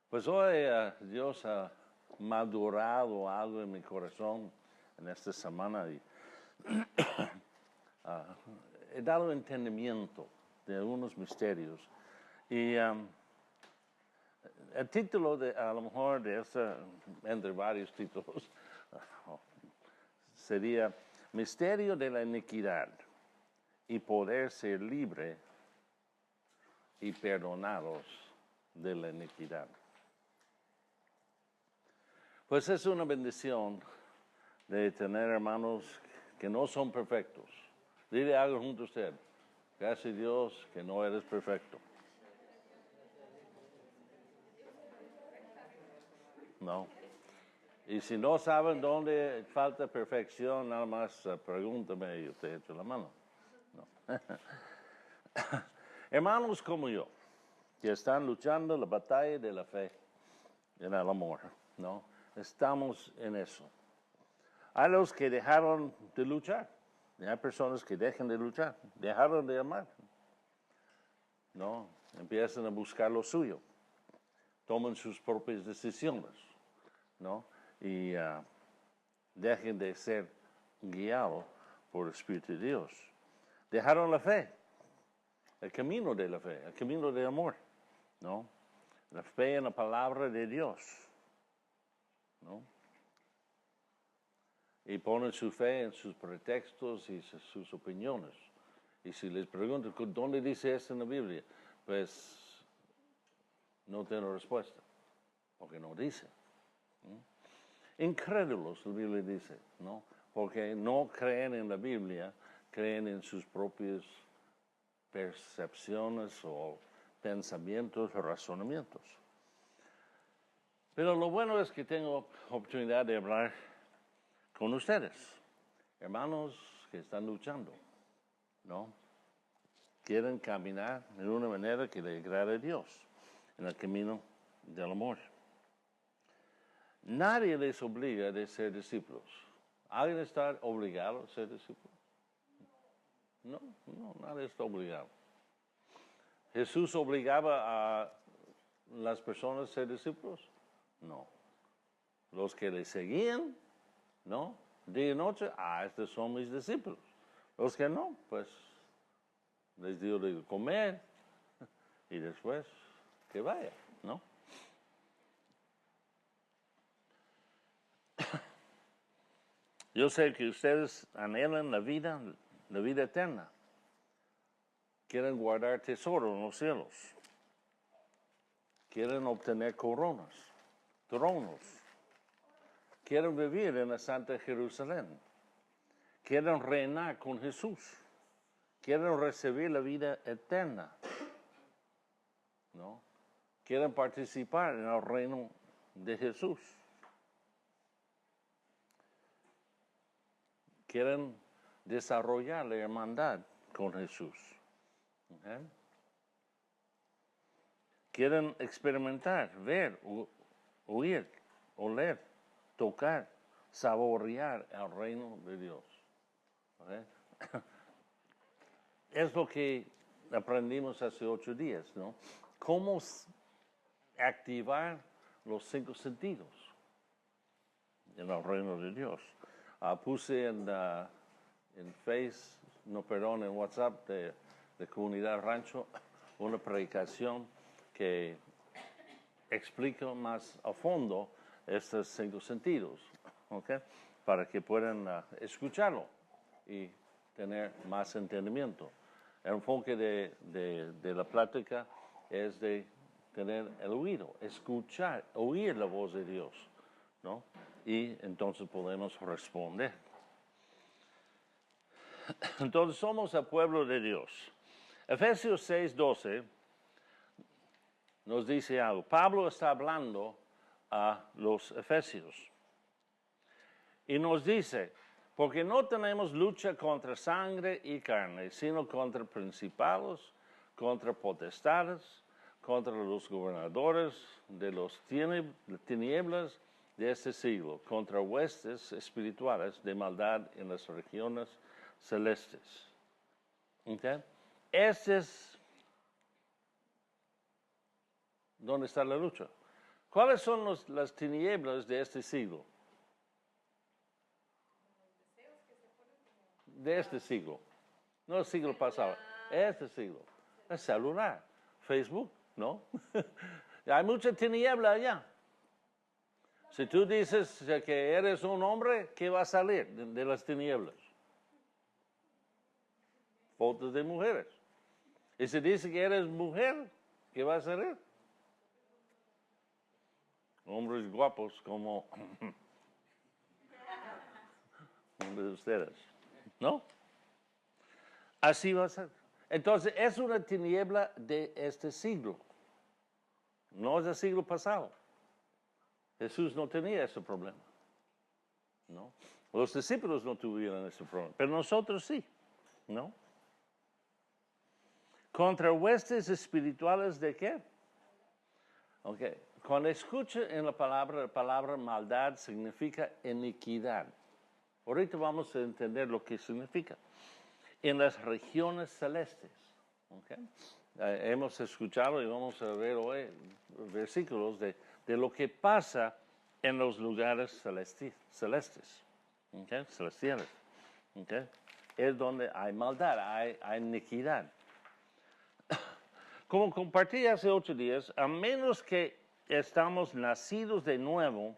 Pues hoy Dios ha madurado algo en mi corazón en esta semana y he dado entendimiento de algunos misterios. Y el título, a lo mejor, de entre varios títulos, sería Misterio de la Iniquidad y poder ser libre y perdonados de la iniquidad. Pues es una bendición de tener hermanos que no son perfectos. Dile algo junto a usted. Gracias a Dios que no eres perfecto. No. Y si no saben dónde falta perfección, nada más pregúntame y yo te echo la mano. No. Hermanos como yo, que están luchando la batalla de la fe en el amor, ¿no? Estamos en eso. Hay los que dejaron de luchar. Y hay personas que dejan de luchar, dejaron de amar. ¿No? Empiezan a buscar lo suyo. Toman sus propias decisiones. ¿No? Y dejen de ser guiados por el Espíritu de Dios. Dejaron la fe. El camino de la fe, el camino del amor. ¿No? La fe en la palabra de Dios. ¿No? Y ponen su fe en sus pretextos y sus opiniones. Y si les pregunto, ¿dónde dice esto en la Biblia? Pues no tengo respuesta, porque no dice. Incrédulos, la Biblia dice, ¿no? Porque no creen en la Biblia, creen en sus propias percepciones o pensamientos o razonamientos. Pero lo bueno es que tengo oportunidad de hablar con ustedes, hermanos que están luchando, ¿no? Quieren caminar de una manera que le agrade a Dios, en el camino del amor. Nadie les obliga a ser discípulos. ¿Alguien está obligado a ser discípulo? No, nadie está obligado. ¿Jesús obligaba a las personas a ser discípulos? No. Los que le seguían, ¿no? Día y noche, estos son mis discípulos. Los que no, pues les dio de comer y después que vaya, ¿no? Yo sé que ustedes anhelan la vida eterna. Quieren guardar tesoro en los cielos. Quieren obtener coronas, tronos. Quieren vivir en la Santa Jerusalén. Quieren reinar con Jesús. Quieren recibir la vida eterna. ¿No? Quieren participar en el reino de Jesús. Quieren desarrollar la hermandad con Jesús. ¿Okay? Quieren experimentar, ver, oír, oler, tocar, saborear el reino de Dios. ¿Okay? Es lo que aprendimos hace 8 días, ¿no? Cómo activar los 5 sentidos en el reino de Dios. Puse en en WhatsApp de Comunidad Rancho una predicación que explica más a fondo estos 5 sentidos, ¿okay? Para que puedan escucharlo y tener más entendimiento. El enfoque de la plática es de tener el oído, escuchar, oír la voz de Dios, ¿no? Y entonces podemos responder. Entonces somos el pueblo de Dios. Efesios 6:12 nos dice algo. Pablo está hablando a los efesios y nos dice, porque no tenemos lucha contra sangre y carne, sino contra principados, contra potestades, contra los gobernadores de las tinieblas de este siglo, contra huestes espirituales de maldad en las regiones celestes. ¿Okay? Este es donde está la lucha. ¿Cuáles son las tinieblas de este siglo? De este siglo. No el siglo pasado. Este siglo. El celular. Facebook, ¿no? Hay mucha tiniebla allá. Si tú dices que eres un hombre, ¿qué va a salir de las tinieblas? Fotos de mujeres. Y si dice que eres mujer, ¿qué va a salir? Hombres guapos como de ustedes, ¿no? Así va a ser. Entonces, es una tiniebla de este siglo. No es del siglo pasado. Jesús no tenía ese problema. ¿No? Los discípulos no tuvieron ese problema, pero nosotros sí. ¿No? ¿Contra huestes espirituales de qué? Ok. Cuando escucha en la palabra maldad significa iniquidad. Ahorita vamos a entender lo que significa. En las regiones celestes. Okay. Hemos escuchado y vamos a ver hoy versículos de lo que pasa en los lugares celestes. Okay. Celestiales. Okay. Es donde hay maldad, hay iniquidad. Como compartí hace 8 días, a menos que estamos nacidos de nuevo,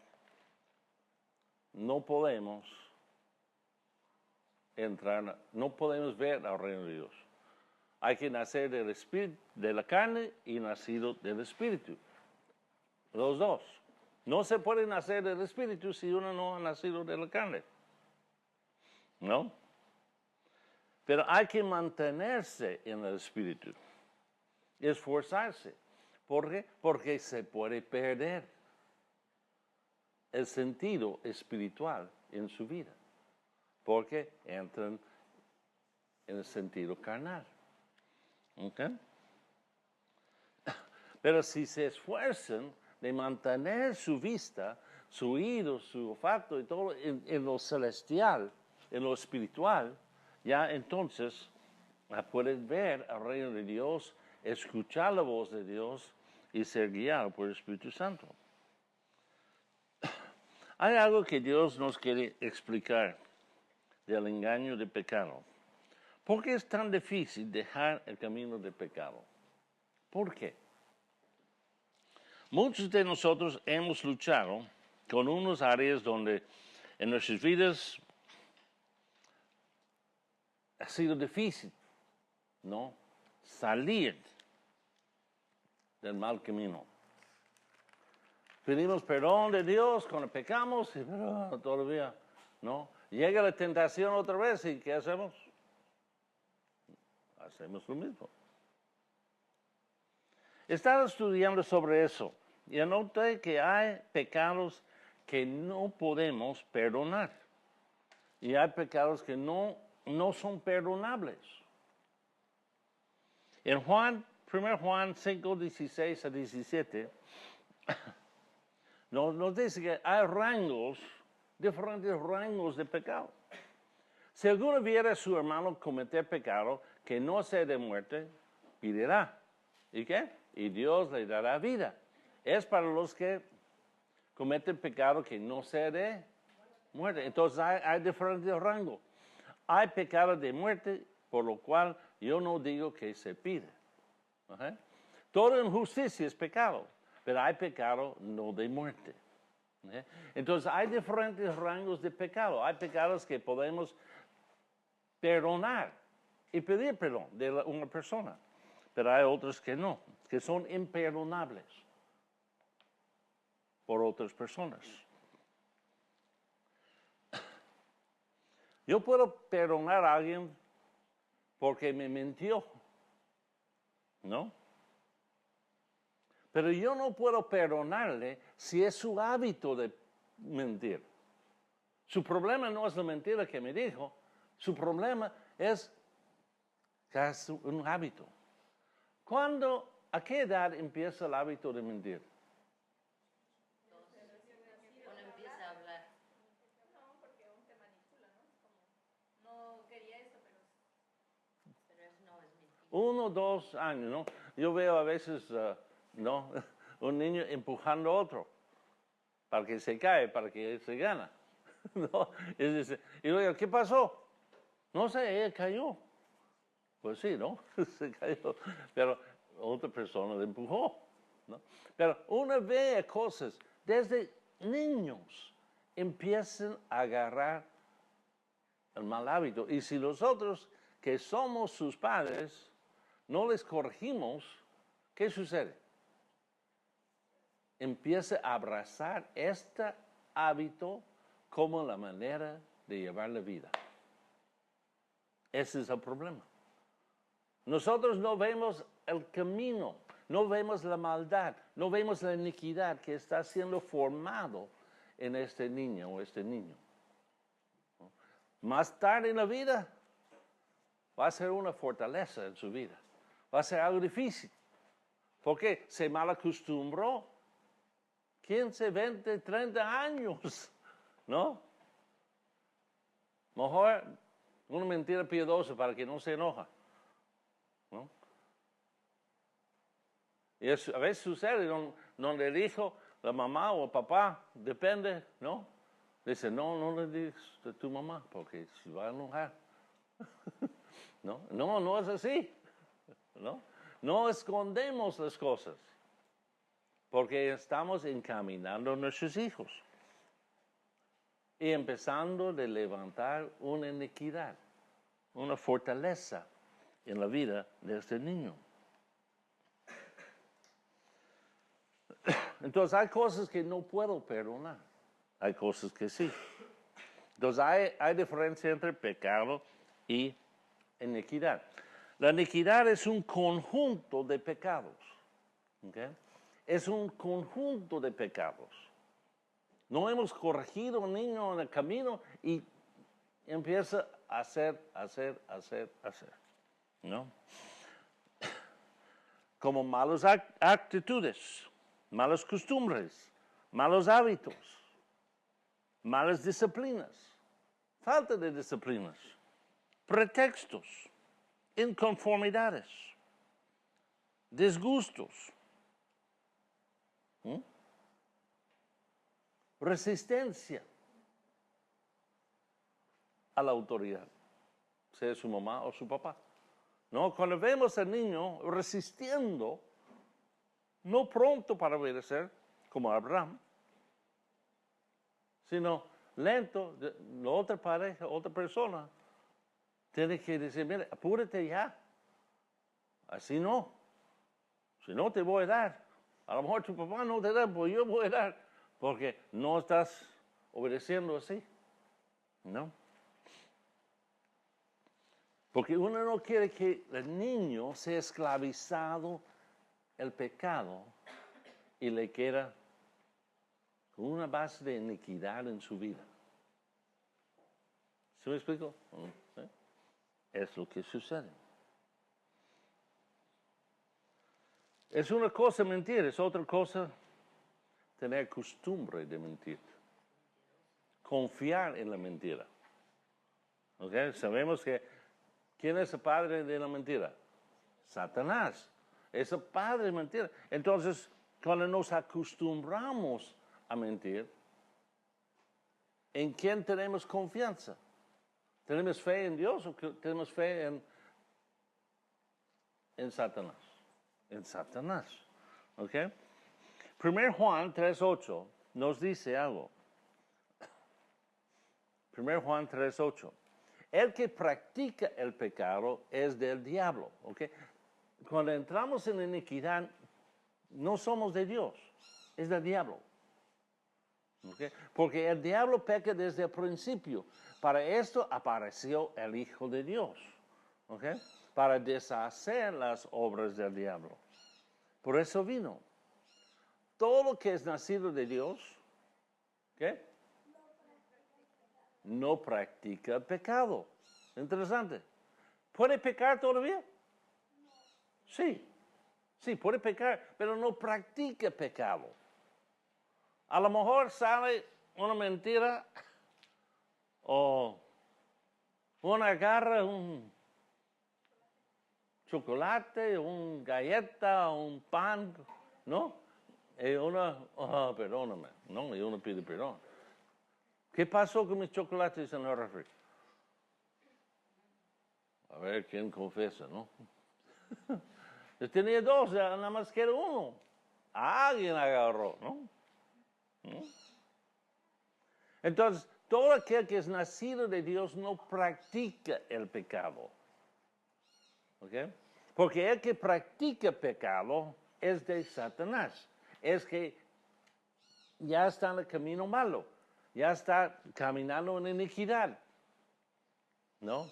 no podemos entrar, no podemos ver al reino de Dios. Hay que nacer del espíritu, de la carne y nacido del espíritu. Los dos. No se puede nacer del espíritu si uno no ha nacido de la carne. ¿No? Pero hay que mantenerse en el espíritu. Esforzarse. ¿Por qué? Porque se puede perder el sentido espiritual en su vida. Porque entran en el sentido carnal. ¿Okay? Pero si se esfuerzan de mantener su vista, su oído, su olfato y todo en lo celestial, en lo espiritual, ya entonces pueden ver al reino de Dios, escuchar la voz de Dios y ser guiado por el Espíritu Santo. Hay algo que Dios nos quiere explicar del engaño del pecado. ¿Por qué es tan difícil dejar el camino del pecado? ¿Por qué? Muchos de nosotros hemos luchado con unas áreas donde en nuestras vidas ha sido difícil, ¿no? Salir del mal camino. Pedimos perdón de Dios cuando pecamos y todavía, ¿no? Llega la tentación otra vez y ¿qué hacemos? Hacemos lo mismo. He estado estudiando sobre eso y anoté que hay pecados que no podemos perdonar y hay pecados que no son perdonables. En 1 Juan 5, 16 a 17, nos dice que hay diferentes rangos de pecado. Si alguno viera a su hermano cometer pecado que no sea de muerte, pedirá. ¿Y qué? Y Dios le dará vida. Es para los que cometen pecado que no sea de muerte. Entonces hay diferentes rangos. Hay pecado de muerte, por lo cual yo no digo que se pide. ¿Okay? Toda injusticia es pecado, pero hay pecado no de muerte. ¿Okay? Entonces hay diferentes rangos de pecado. Hay pecados que podemos perdonar y pedir perdón de una persona, pero hay otros que no, que son imperdonables por otras personas. Yo puedo perdonar a alguien porque me mintió, ¿no? Pero yo no puedo perdonarle si es su hábito de mentir. Su problema no es la mentira que me dijo, su problema es que es un hábito. ¿A qué edad empieza el hábito de mentir? Cuando empieza a hablar. No, porque aún te manipula, ¿no? No quería eso, pero eso no es mentira. 1 o 2 años, ¿no? Yo veo a veces, ¿no? un niño empujando a otro para que se cae, para que se gana. ¿No? Y dice, y luego, ¿qué pasó? No sé, ella cayó. Pues sí, ¿no? Se cayó. Pero otra persona le empujó, ¿no? Pero uno ve cosas, desde niños empiezan a agarrar el mal hábito. Y si nosotros, que somos sus padres, no les corregimos, ¿qué sucede? Empieza a abrazar este hábito como la manera de llevar la vida. Ese es el problema. Nosotros no vemos el camino, no vemos la maldad, no vemos la iniquidad que está siendo formado en este niño o este niño. Más tarde en la vida va a ser una fortaleza en su vida. Va a ser algo difícil. Porque se mal acostumbró 15, 20, 30 años, ¿no? Mejor una mentira piadosa para que no se enoja, ¿no? Y eso, a veces sucede donde le dijo la mamá o el papá, depende, ¿no? Dice, no le digas a tu mamá porque se va a enojar. No es así, ¿no? No escondemos las cosas porque estamos encaminando a nuestros hijos y empezando de levantar una iniquidad, una fortaleza en la vida de este niño. Entonces hay cosas que no puedo perdonar, hay cosas que sí. Entonces hay diferencia entre pecado y iniquidad. La iniquidad es un conjunto de pecados, ¿okay? Es un conjunto de pecados. No hemos corregido a un niño en el camino y empieza a hacer, ¿no? Como malas actitudes, malas costumbres, malos hábitos, malas disciplinas, falta de disciplinas, pretextos, inconformidades, disgustos, resistencia a la autoridad, sea su mamá o su papá. ¿No? Cuando vemos al niño resistiendo, no pronto para obedecer, como Abraham, sino lento, la otra pareja, otra persona, tiene que decir, mire, apúrate ya. Así no. Si no te voy a dar. A lo mejor tu papá no te da, pues yo voy a dar. Porque no estás obedeciendo así. ¿No? Porque uno no quiere que el niño sea esclavizado el pecado y le queda con una base de iniquidad en su vida. ¿Sí me explico? ¿Eh? Es lo que sucede. Es una cosa mentir, es otra cosa tener costumbre de mentir. Confiar en la mentira. ¿Okay? Sabemos que ¿quién es el padre de la mentira? Satanás. Es el padre de mentira. Entonces, cuando nos acostumbramos a mentir, ¿en quién tenemos confianza? ¿Tenemos fe en Dios o tenemos fe en Satanás? En Satanás. ¿Ok? 1 Juan 3:8 nos dice algo. 1 Juan 3:8. El que practica el pecado es del diablo. ¿Ok? Cuando entramos en iniquidad, no somos de Dios, es del diablo. ¿Okay? Porque el diablo peca desde el principio. Para esto apareció el Hijo de Dios. ¿Okay? Para deshacer las obras del diablo. Por eso vino. Todo lo que es nacido de Dios, ¿qué? No practica el pecado. Interesante. ¿Puede pecar todavía? Sí. Sí, puede pecar, pero no practica pecado. A lo mejor sale una mentira o una agarra un chocolate, una galleta, un pan, ¿no? Y uno, oh, perdóname, no, y uno pide perdón. ¿Qué pasó con mis chocolates en el refri? A ver quién confiesa, ¿no? Yo tenía dos, nada más quiero uno. Alguien agarró, ¿no? ¿no? Entonces, todo aquel que es nacido de Dios no practica el pecado. ¿Ok? Porque el que practica pecado es de Satanás. Es que ya está en el camino malo. Ya está caminando en iniquidad. ¿No?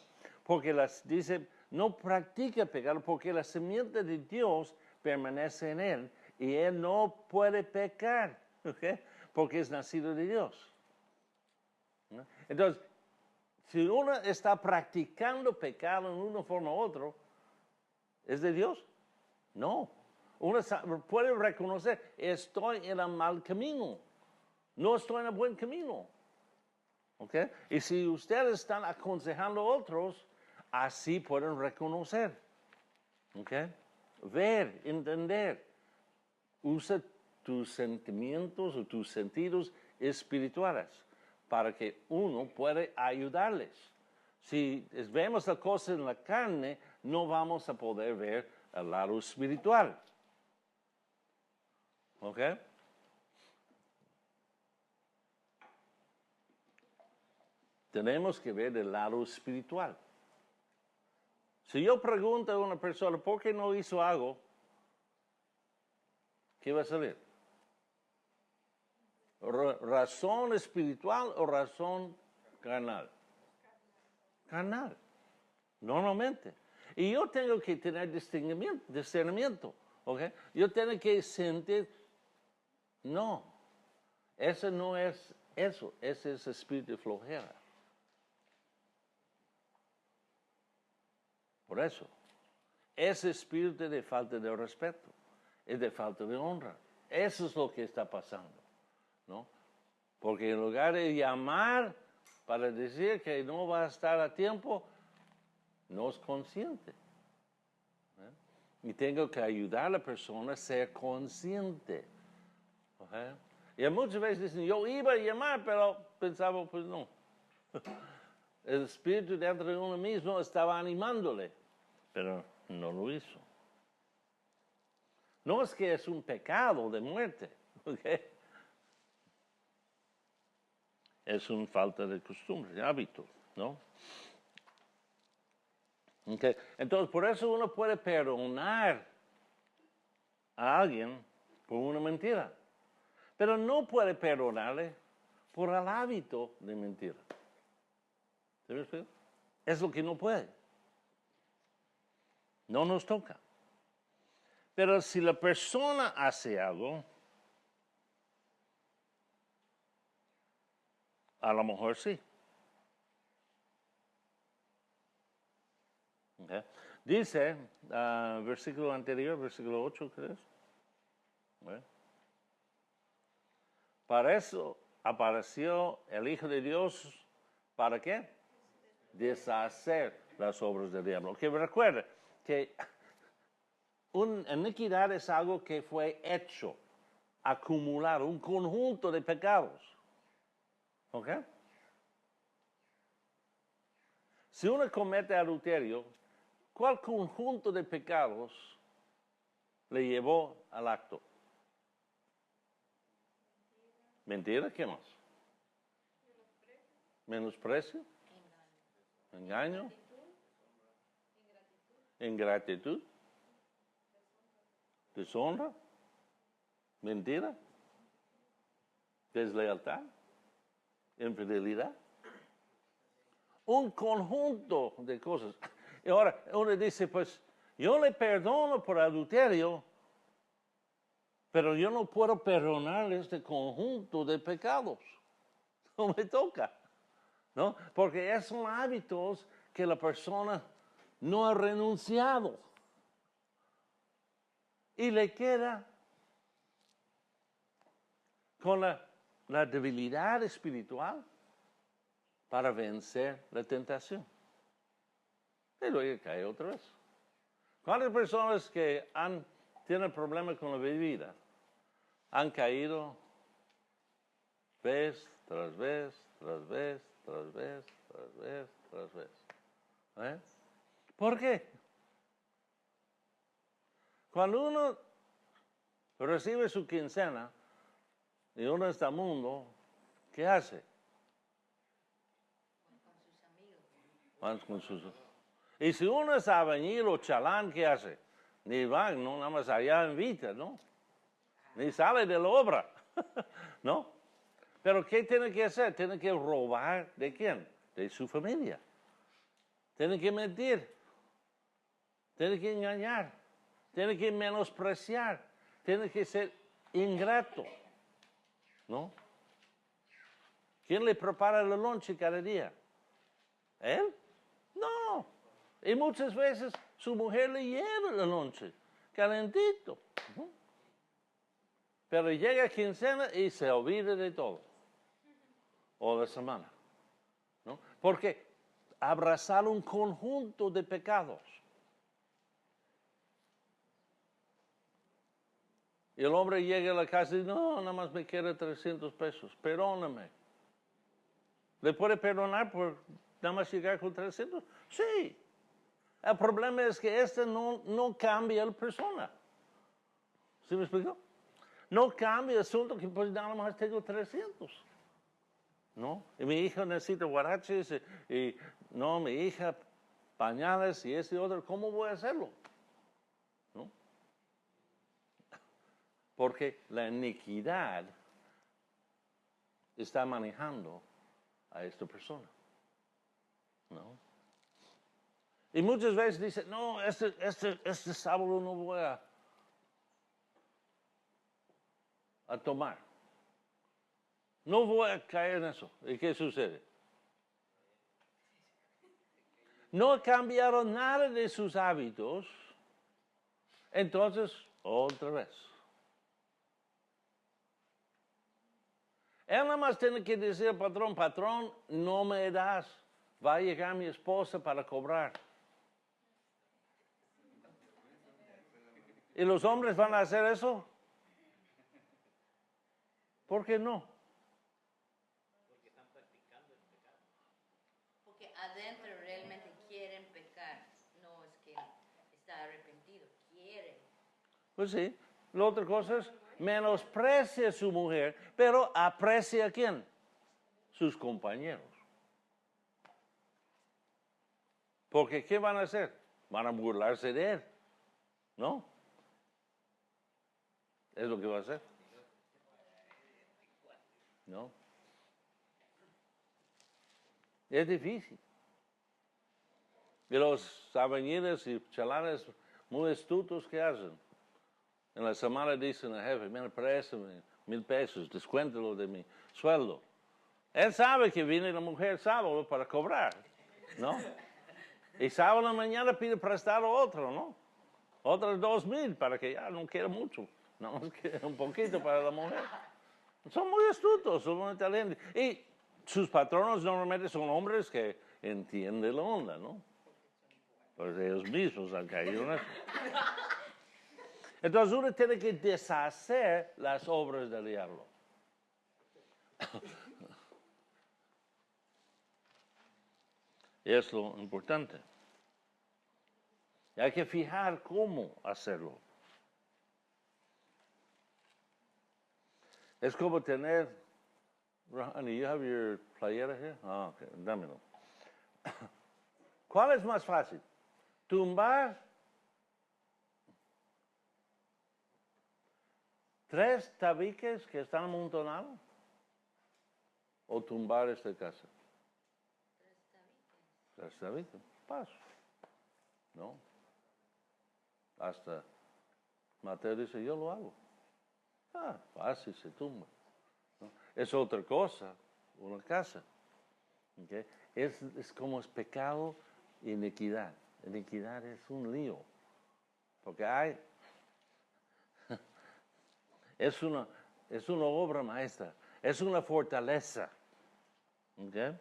Porque dice, no practica pecado porque la simiente de Dios permanece en él y él no puede pecar. ¿Ok? Porque es nacido de Dios. ¿No? Entonces, si uno está practicando pecado en una forma u otra, ¿es de Dios? No. Uno puede reconocer, estoy en el mal camino. No estoy en el buen camino. ¿Ok? Y si ustedes están aconsejando a otros, así pueden reconocer. ¿Ok? Ver, entender. Usa tus sentimientos o tus sentidos espirituales para que uno pueda ayudarles. Si vemos la cosa en la carne, no vamos a poder ver el lado espiritual. ¿Ok? Tenemos que ver el lado espiritual. Si yo pregunto a una persona, ¿por qué no hizo algo? ¿Qué va a salir? ¿Razón espiritual o razón carnal? Carnal, normalmente. Y yo tengo que tener discernimiento, ¿ok? Yo tengo que sentir, no, eso no es eso, ese es espíritu de flojera. Por eso, ese espíritu de falta de respeto, es de falta de honra. Eso es lo que está pasando, ¿no? Porque en lugar de llamar para decir que no va a estar a tiempo, no es consciente. Y tengo que ayudar a la persona a ser consciente. ¿Okay? Y muchas veces dicen, yo iba a llamar, pero pensaba, pues no. El espíritu dentro de uno mismo estaba animándole, pero no lo hizo. No es que es un pecado de muerte, ¿okay? Es una falta de costumbre, de hábito, ¿no? Okay. Entonces, por eso uno puede perdonar a alguien por una mentira, pero no puede perdonarle por el hábito de mentir. ¿Sí usted? Es lo que no puede. No nos toca. Pero si la persona hace algo, a lo mejor sí. Okay. Dice, versículo anterior, versículo 8, ¿crees? Okay. Para eso apareció el Hijo de Dios, ¿para qué? Deshacer las obras del diablo. Que recuerde que una iniquidad es algo que fue hecho, acumulado, un conjunto de pecados. ¿Ok? Si uno comete adulterio, ¿cuál conjunto de pecados le llevó al acto? ¿Mentira? ¿Qué más? ¿Menosprecio? ¿Engaño? ¿Ingratitud? ¿Deshonra? ¿Mentira? ¿Deslealtad? ¿Infidelidad? Un conjunto de cosas. Y ahora uno dice, pues, yo le perdono por adulterio, pero yo no puedo perdonar este conjunto de pecados. No me toca, ¿no? Porque son hábitos que la persona no ha renunciado. Y le queda con la debilidad espiritual para vencer la tentación. Y luego cae otra vez. ¿Cuántas personas que tienen problemas con la bebida? han caído vez tras vez, tras vez, tras vez, tras vez, tras vez. ¿Eh? ¿Por qué? Cuando uno recibe su quincena y uno está en el mundo, ¿qué hace? Con sus amigos. Y si uno es albañil o chalán, ¿qué hace? Ni va, no, nada más allá invita, ¿no? Ni sale de la obra, ¿no? Pero ¿qué tiene que hacer? Tiene que robar ¿de quién? De su familia. Tiene que mentir. Tiene que engañar. Tiene que menospreciar. Tiene que ser ingrato, ¿no? ¿Quién le prepara el lonche cada día? ¿Él? No. Y muchas veces su mujer le lleva el lonche calentito. Pero llega quincena y se olvida de todo. O de semana. ¿No? Porque abrazar un conjunto de pecados. Y el hombre llega a la casa y dice, no, nada más me quiere 300 pesos, perdóname. ¿Le puede perdonar por nada más llegar con 300? Sí. El problema es que no cambia la persona. ¿Sí me explico? No cambia el asunto que pues nada más tengo 300. ¿No? Y mi hija necesita guaraches y no, mi hija pañales y ese otro, ¿cómo voy a hacerlo? ¿No? Porque la iniquidad está manejando a esta persona. ¿No? Y muchas veces dice, no, este sábado no voy a tomar. No voy a caer en eso. ¿Y qué sucede? No cambiaron nada de sus hábitos. Entonces, otra vez. Él nada más tiene que decir al patrón, patrón, no me das. Va a llegar mi esposa para cobrar. ¿Y los hombres van a hacer eso? ¿Por qué no? Porque están practicando el pecado. Porque adentro realmente quieren pecar. No es que está arrepentido, quiere. Pues sí. La otra cosa es, menosprecia a su mujer, pero aprecia a quién? Sus compañeros. Porque ¿qué van a hacer? Van a burlarse de él, ¿no? Es lo que va a hacer. ¿No? Es difícil. Y los albañiles y chalanes muy astutos, ¿qué hacen? En la semana dicen al jefe, mira, préstame 1,000 pesos, descuéntalo de mi sueldo. Él sabe que viene la mujer sábado para cobrar, ¿no? Y sábado en la mañana pide prestado otro, ¿no? Otros 2,000 para que ya no quiera mucho, no quiera un poquito para la mujer. Son muy astutos, son muy inteligentes. Y sus patronos normalmente son hombres que entienden la onda, ¿no? Pues ellos mismos han caído en eso. Entonces uno tiene que deshacer las obras del diablo. Es lo importante. Y hay que fijar cómo hacerlo. Es como tener, honey, you have your playera here? Ah, okay, dámelo. ¿Cuál es más fácil? ¿Tumbar 3 tabiques que están amontonados? ¿O tumbar esta casa? 3 tabiques. Paso. ¿No? Hasta Mateo dice, yo lo hago. Ah, fácil, se tumba. ¿No? Es otra cosa, una casa. ¿Okay? Es como es pecado y iniquidad. Iniquidad es un lío. Porque es una obra maestra. Es una fortaleza. ¿Okay?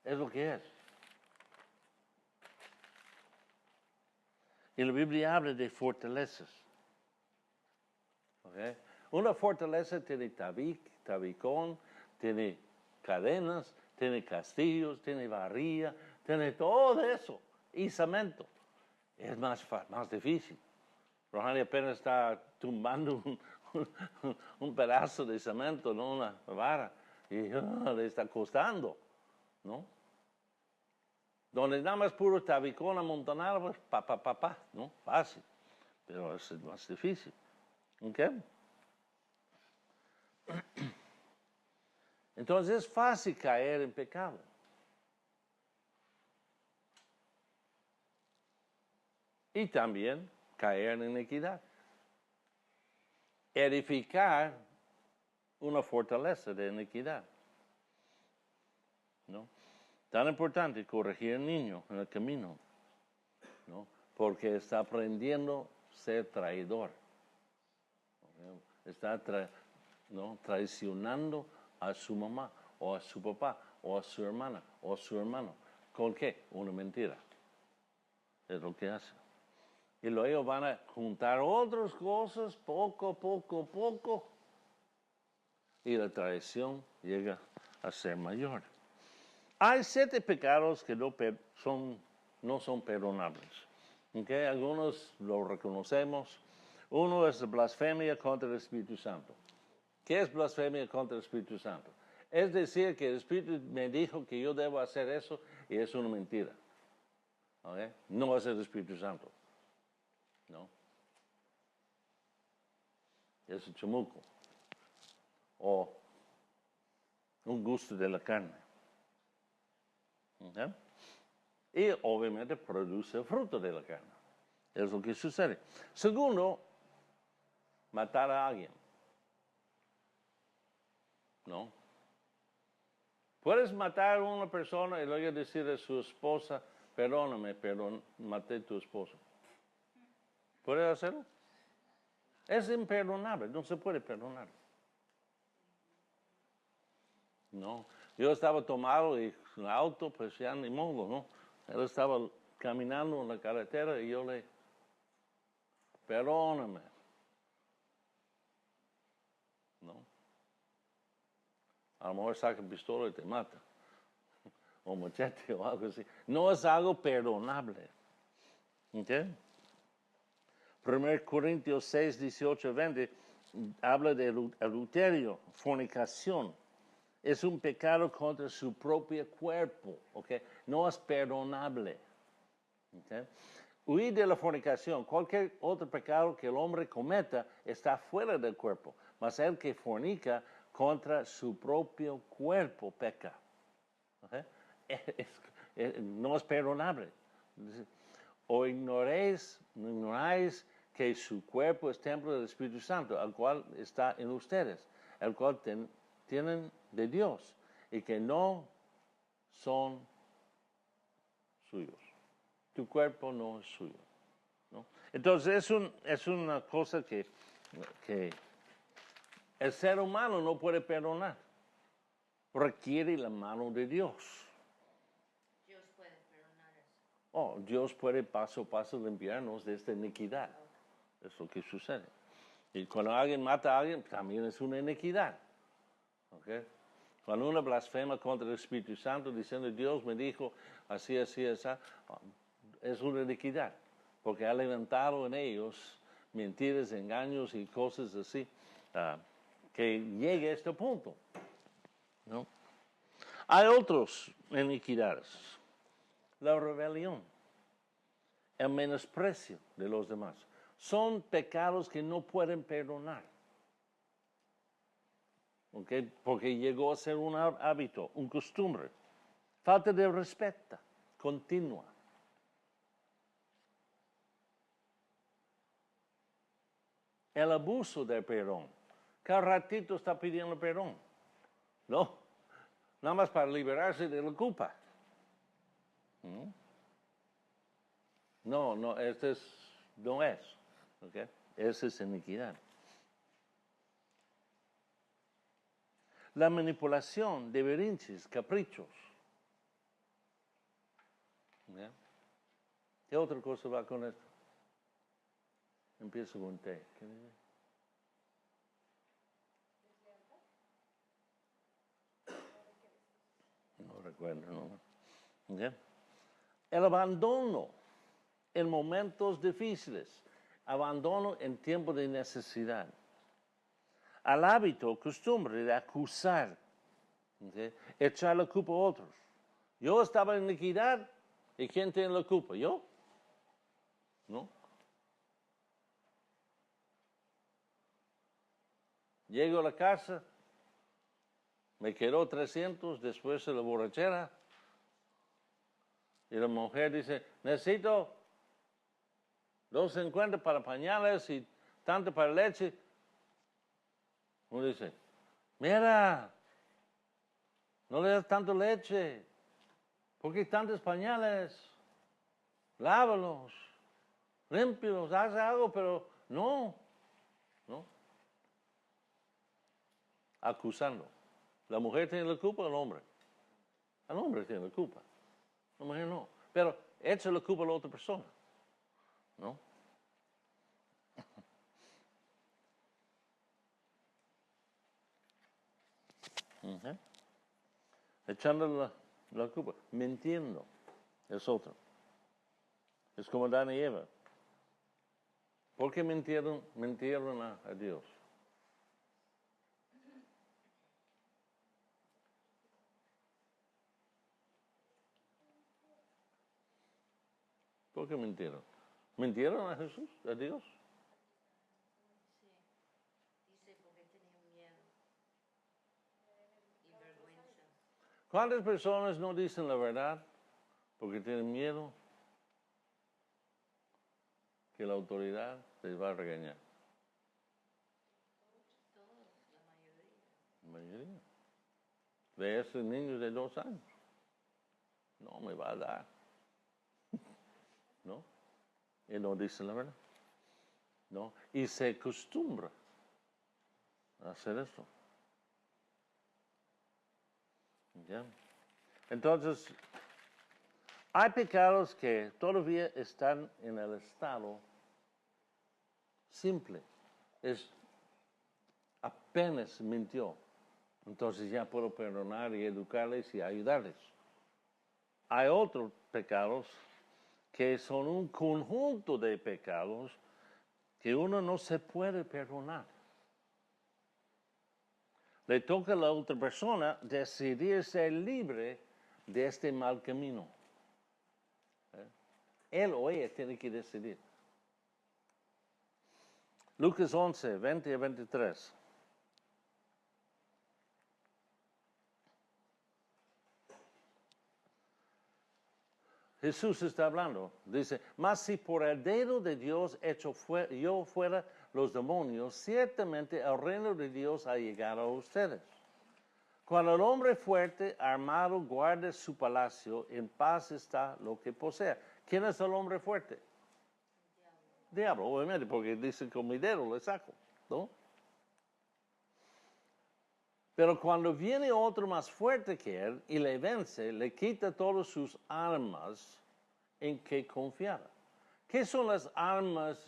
Es lo que es. Y la Biblia habla de fortalezas. ¿Okay? Una fortaleza tiene tabicón, tiene cadenas, tiene castillos, tiene varilla, tiene todo eso y cemento. Es más difícil. Rohani apenas está tumbando un pedazo de cemento, ¿no? Una vara, y le está costando, ¿no? Donde nada más puro tabicón amontonado, pues ¿no? Fácil, pero es más difícil. ¿Ok? Entonces es fácil caer en pecado. Y también caer en iniquidad. Edificar una fortaleza de iniquidad. ¿No? Tan importante corregir al niño en el camino, ¿no? Porque está aprendiendo a ser traidor. ¿No? Está ¿no? traicionando a su mamá, o a su papá, o a su hermana, o a su hermano. ¿Con qué? Una mentira. Es lo que hace. Y luego van a juntar otras cosas, poco, y la traición llega a ser mayor. Hay 7 pecados que no son perdonables. ¿Okay? Algunos lo reconocemos. Uno es la blasfemia contra el Espíritu Santo. ¿Qué es blasfemia contra el Espíritu Santo? Es decir, que el Espíritu me dijo que yo debo hacer eso y es una mentira. ¿Okay? No es el Espíritu Santo. ¿No? Es un chamuco. O un gusto de la carne. ¿Okay? Y obviamente produce el fruto de la carne. Es lo que sucede. Segundo, matar a alguien. ¿No? Puedes matar a una persona y luego decir a su esposa, perdóname, pero maté a tu esposo. ¿Puedes hacerlo? Es imperdonable, no se puede perdonar. No. Yo estaba tomado y en el auto, pues ya ni modo, ¿no? Él estaba caminando en la carretera y yo le, perdóname. ¿No? A lo mejor saca pistola y te mata. O machete o algo así. No es algo perdonable. ¿Ok? 1 Corintios 6, 18, 20 habla de adulterio, fornicación. Es un pecado contra su propio cuerpo. ¿Ok? No es perdonable. ¿Ok? Huir de la fornicación, cualquier otro pecado que el hombre cometa está fuera del cuerpo, mas el que fornica contra su propio cuerpo peca. ¿Okay? No es perdonable. O ignoráis que su cuerpo es templo del Espíritu Santo, el cual está en ustedes, el cual tienen de Dios y que no son suyos. Tu cuerpo no es suyo, ¿no? Entonces es una cosa que el ser humano no puede perdonar. Requiere la mano de Dios. Dios puede perdonar eso. Oh, Dios puede paso a paso limpiarnos de esta iniquidad. Es lo que sucede. Y cuando alguien mata a alguien, también es una iniquidad. ¿Okay? Cuando uno blasfema contra el Espíritu Santo diciendo Dios me dijo así, es una iniquidad. Porque ha levantado en ellos mentiras, engaños y cosas así que llegue a este punto. ¿No? Hay otros iniquidades. La rebelión, el menosprecio de los demás. Son pecados que no pueden perdonar. ¿Okay? Porque llegó a ser un hábito, un costumbre. Falta de respeto continua. El abuso del perdón. Cada ratito está pidiendo perdón. ¿No? Nada más para liberarse de la culpa. No, no es. ¿Okay? Esa es iniquidad. La manipulación de berrinches, caprichos. ¿Okay? ¿Qué otra cosa va con esto? Empiezo con T. recuerdo, ¿no? ¿Okay? El abandono en momentos difíciles, abandono en tiempo de necesidad. Al hábito, costumbre de acusar, ¿okay? Echar la culpa a otros. Yo estaba en iniquidad, ¿y quién tiene la culpa? ¿Yo? ¿No? Llego a la casa, me quedó 300 después de la borrachera, y la mujer dice, necesito 2.50 para pañales y tanto para leche. Uno dice, mira, no le das tanto leche, ¿por qué tantos pañales? Lávalos, límpialos, haz algo, pero no. Acusando. ¿La mujer tiene la culpa o el hombre? El hombre tiene la culpa. La mujer no. Pero echa la culpa a la otra persona. ¿No? Uh-huh. Echando la culpa. Mintiendo. Es otro. Es como Adán y Eva. ¿Por qué mintieron a Dios? ¿Por qué mintieron? ¿Mintieron a Jesús, a Dios? Sí, dice porque tenía miedo y vergüenza. ¿Cuántas personas no dicen la verdad porque tienen miedo que la autoridad les va a regañar? Todos, la mayoría. La mayoría. De esos niños de 2 años. No me va a dar. ¿No? Y no dicen la verdad. ¿No? Y se acostumbra a hacer esto. ¿Ya? Entonces, hay pecados que todavía están en el estado simple. Es apenas mintió. Entonces ya puedo perdonar y educarles y ayudarles. Hay otros pecados que son un conjunto de pecados que uno no se puede perdonar. Le toca a la otra persona decidir ser libre de este mal camino. Él o ella tiene que decidir. Lucas 11, 20 a 23. Jesús está hablando, dice, mas si por el dedo de Dios hecho yo fuera los demonios, ciertamente el reino de Dios ha llegado a ustedes. Cuando el hombre fuerte, armado, guarde su palacio, en paz está lo que posea. ¿Quién es el hombre fuerte? Diablo, obviamente, porque dice con mi dedo le saco, ¿no? Pero cuando viene otro más fuerte que él y le vence, le quita todas sus armas en que confiaba. ¿Qué son las armas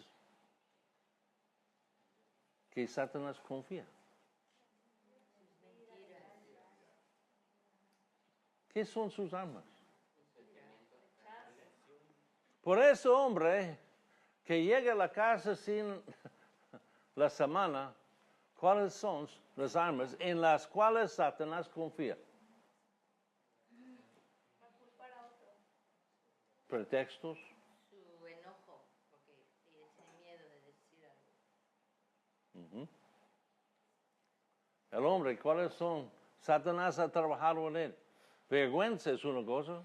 que Satanás confía? ¿Qué son sus armas? Por eso, hombre, que llega a la casa sin la semana, ¿cuáles son las armas en las cuales Satanás confía? Pretextos. Su enojo, porque tiene miedo de decir algo. Uh-huh. El hombre, ¿cuáles son? Satanás ha trabajado en él. Vergüenza es una cosa,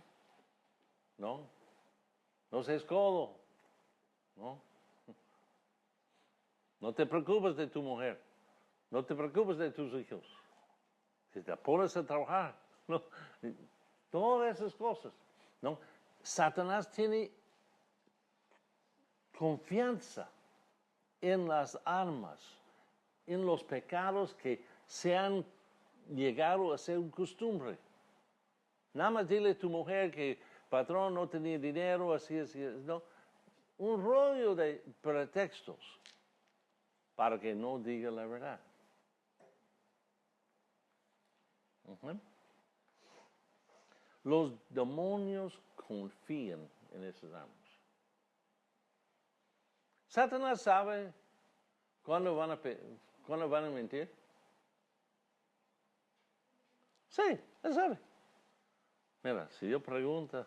¿no? No seas codo, ¿no? No te preocupes de tu mujer, no te preocupes de tus hijos. Si te pones a trabajar, ¿no? Todas esas cosas, ¿no? Satanás tiene confianza en las armas, en los pecados que se han llegado a ser una costumbre. Nada más dile a tu mujer que patrón no tenía dinero, así, ¿no? Un rollo de pretextos para que no diga la verdad. Uh-huh. Los demonios confían en esas armas. Satanás sabe cuándo van a mentir. Sí, él sabe. Mira, si yo pregunto,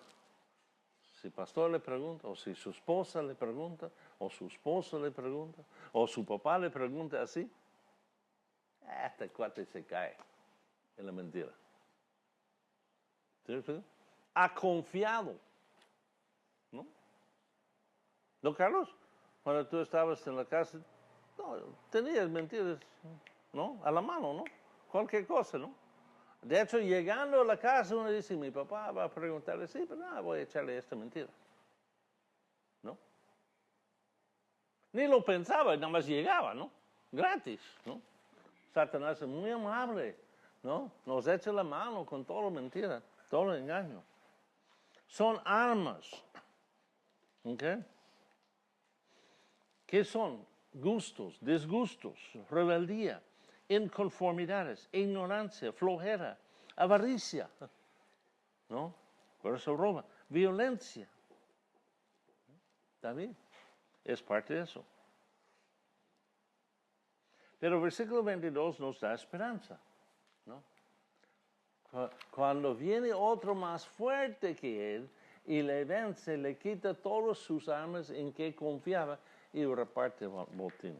si el pastor le pregunta, o si su esposa le pregunta, o su esposo le pregunta, o su papá le pregunta así, este cuate se cae en la mentira. ¿Sí? Ha confiado, ¿no? ¿No, Carlos? Cuando tú estabas en la casa, no, tenías mentiras, ¿no? A la mano, ¿no? Cualquier cosa, ¿no? De hecho, llegando a la casa, uno dice, mi papá va a preguntarle, sí, pero no, voy a echarle esta mentira. ¿No? Ni lo pensaba, nada más llegaba, ¿no? Gratis, ¿no? Satanás es muy amable, ¿no? Nos echa la mano con toda la mentira, todo el engaño. Son armas, ¿ok? ¿Qué son? Gustos, disgustos, rebeldía, inconformidades, ignorancia, flojera, avaricia, ¿no? Por eso roba. Violencia. También es parte de eso. Pero el versículo 22 nos da esperanza, ¿no? Cuando viene otro más fuerte que él y le vence, le quita todas sus armas en que confiaba y reparte el botín.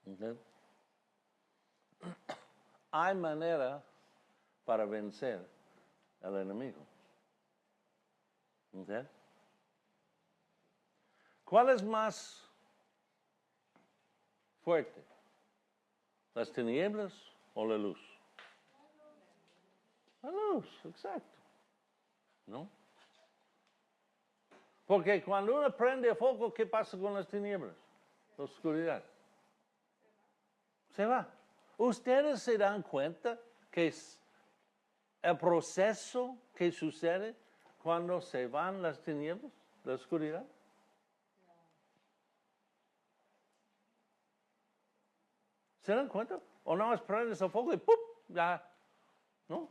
¿Okay? Hay manera para vencer al enemigo. ¿Okay? ¿Cuál es más fuerte? ¿Las tinieblas o la luz? La luz, exacto. ¿No? Porque cuando uno prende foco, ¿qué pasa con las tinieblas? La oscuridad. Se va. ¿Ustedes se dan cuenta que es el proceso que sucede cuando se van las tinieblas, la oscuridad? ¿Se dan cuenta? O no más prendes el foco y ¡pum! Ya, ¿no?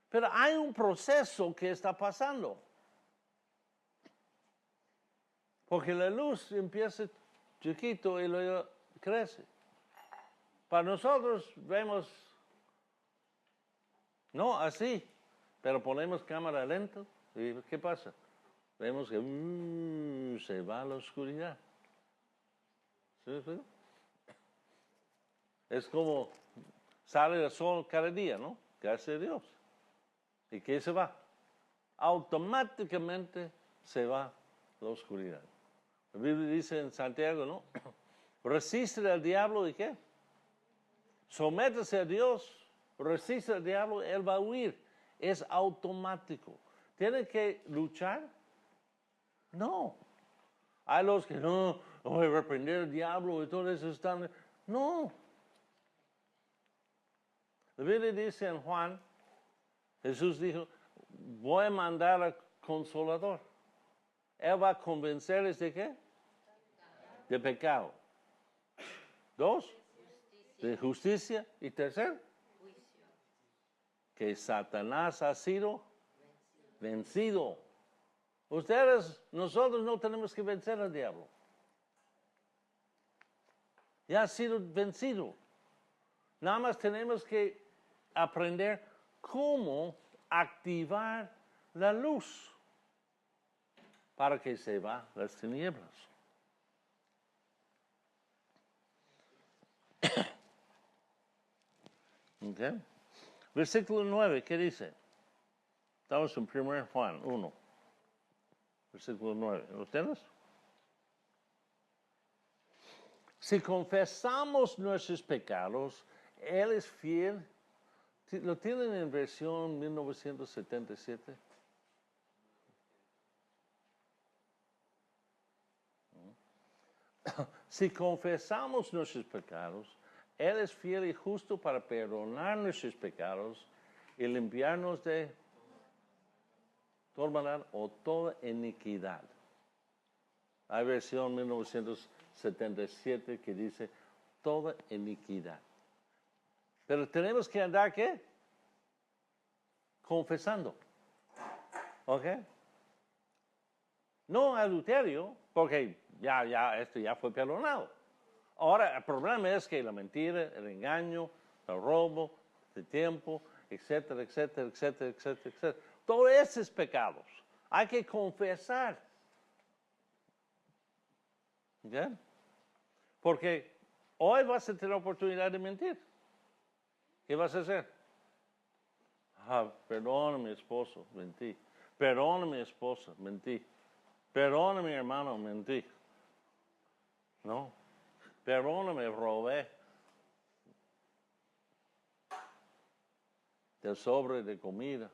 Pero hay un proceso que está pasando. Porque la luz empieza chiquito y luego crece. Para nosotros vemos, no así, pero ponemos cámara lenta y ¿qué pasa? Vemos que se va a la oscuridad. ¿Sí? Es como sale el sol cada día, ¿no? Gracias a Dios. ¿Y qué se va? Automáticamente se va la oscuridad. La Biblia dice en Santiago, ¿no? Resiste al diablo y ¿qué? Sométase a Dios, resiste al diablo, él va a huir. Es automático. ¿Tiene que luchar? No. Hay los que no, voy a reprender al diablo y todo eso están. No. La Biblia dice en Juan, Jesús dijo, voy a mandar al Consolador. Él va a convencerles de qué? De pecado. Dos, de justicia. Y tercero, que Satanás ha sido vencido. Nosotros no tenemos que vencer al diablo. Ya ha sido vencido. Nada más tenemos que aprender cómo activar la luz para que se va las tinieblas. Okay. Versículo 9, ¿qué dice? Estamos en 1 Juan 1, versículo 9. ¿Lo tienes? Si confesamos nuestros pecados, Él es fiel. ¿Lo tienen en versión 1977? Si confesamos nuestros pecados, Él es fiel y justo para perdonar nuestros pecados y limpiarnos de toda maldad o toda iniquidad. Hay versión 1977 que dice toda iniquidad. Pero tenemos que andar, ¿qué? confesando. ¿Ok? No adulterio, porque esto ya fue perdonado. Ahora, el problema es que la mentira, el engaño, el robo de tiempo, etcétera, etcétera, etcétera, etcétera, etcétera. Todos esos pecados hay que confesar. ¿Ok? Porque hoy vas a tener la oportunidad de mentir. ¿Qué vas a hacer? Perdona mi esposo, mentí. Perdona mi esposa, mentí. Perdona mi hermano, mentí. No. Perdóname, robé. El sobre de comida,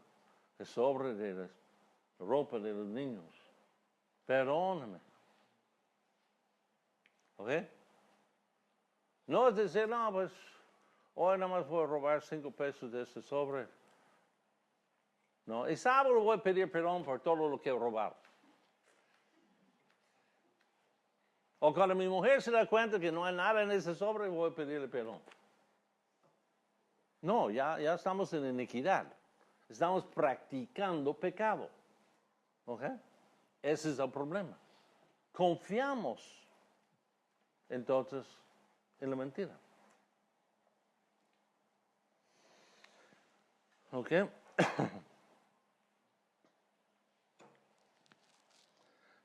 el sobre de la ropa de los niños. Perdóname. ¿Ok? No es decir, no, pues hoy nada más voy a robar 5 pesos de ese sobre. No, y sábado voy a pedir perdón por todo lo que he robado. O cuando mi mujer se da cuenta que no hay nada en ese sobre, voy a pedirle perdón. No, ya estamos en iniquidad. Estamos practicando pecado. ¿Ok? Ese es el problema. Confiamos, entonces, en la mentira. ¿Ok?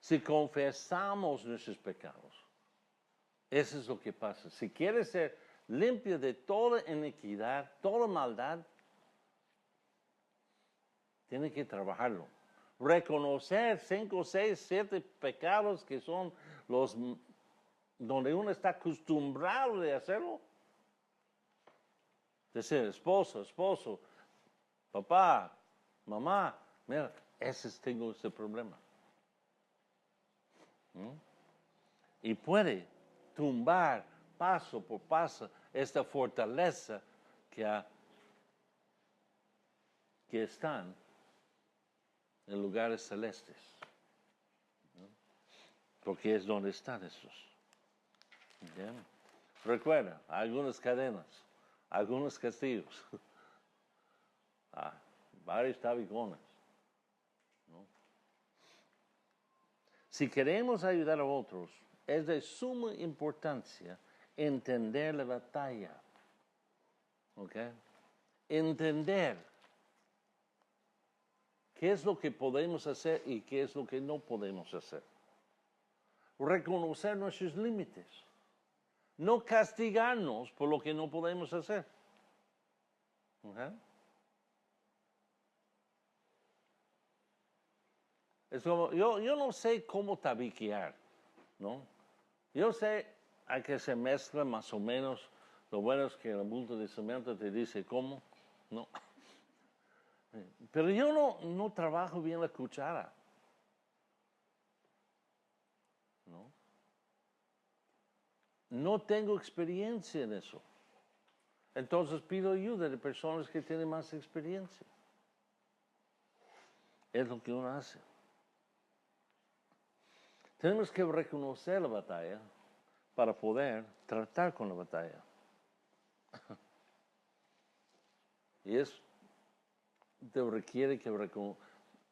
Si confesamos nuestros pecados, eso es lo que pasa. Si quieres ser limpio de toda iniquidad, toda maldad, tiene que trabajarlo. Reconocer 5, 6, 7 pecados que son los donde uno está acostumbrado de hacerlo. Decir, esposo, papá, mamá, mira, tengo ese problema. Y puede tumbar paso por paso esta fortaleza que están en lugares celestes. Porque es donde están esos. ¿Bien? Recuerda, algunas cadenas, algunos castillos, varios tabicones. ¿No? Si queremos ayudar a otros, es de suma importancia entender la batalla. ¿Ok? Entender qué es lo que podemos hacer y qué es lo que no podemos hacer. Reconocer nuestros límites. No castigarnos por lo que no podemos hacer. ¿Ok? Es como, yo no sé cómo tabiquear, ¿no? Yo sé, hay que se mezcla más o menos. Lo bueno es que el bulto de cemento te dice cómo, ¿no? Pero yo no trabajo bien la cuchara, ¿no? No tengo experiencia en eso. Entonces pido ayuda de personas que tienen más experiencia. Es lo que uno hace. Tenemos que reconocer la batalla para poder tratar con la batalla. Y eso requiere que